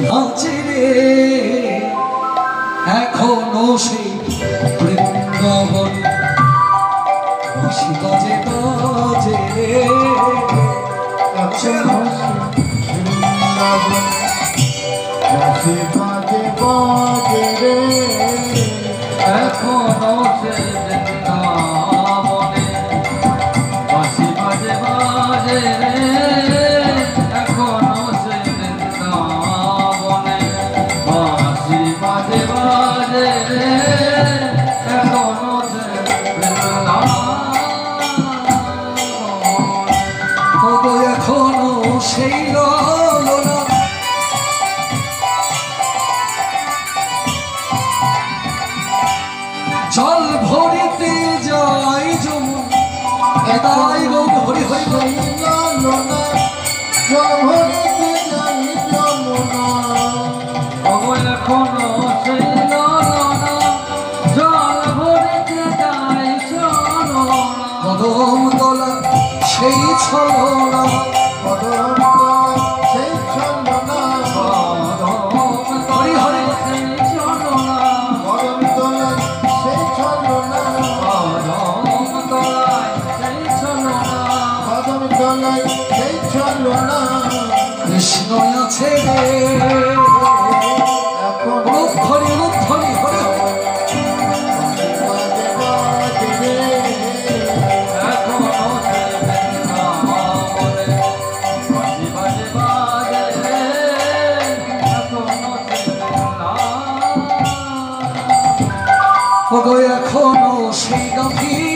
নাচে রে এখনো সেই বৃন্দাবন বাঁশি বাজে বাজে রে এখনো বৃন্দাবন বাঁশি বাজে বাজে রে এখনো সেই বৃন্দাবনে বাঁশি বাজে বাজে রে এখনো সেই বৃন্দাবনে বাঁশি বাজে বাজে রে এখনো সেই বৃন্দাবনে এখনো সেই ললনা জল ভরিতে যাই যমুন এদাই গো হরি হরি সেই লালনা জল ভরিতে যাই যমুনা এখনো সেই ললনা জল ভরিতে যাই চলনা কদম তলা সেই ছলনা কদম তলায় সেই ছলনা হরি হরি সেই চলনা কদম তলায় সেই ছলনা কদম তলায় সেই চলনা কদম তলায় সেই ছলনা কৃষ্ণ আছে রে এখন রূপ হরি হরি বাজে বাজে রে এখনো সেই বৃন্দাবনে বাঁশি বাজে বাজে রে এখনো সেই বৃন্দাবনে এখনো সেই গভীর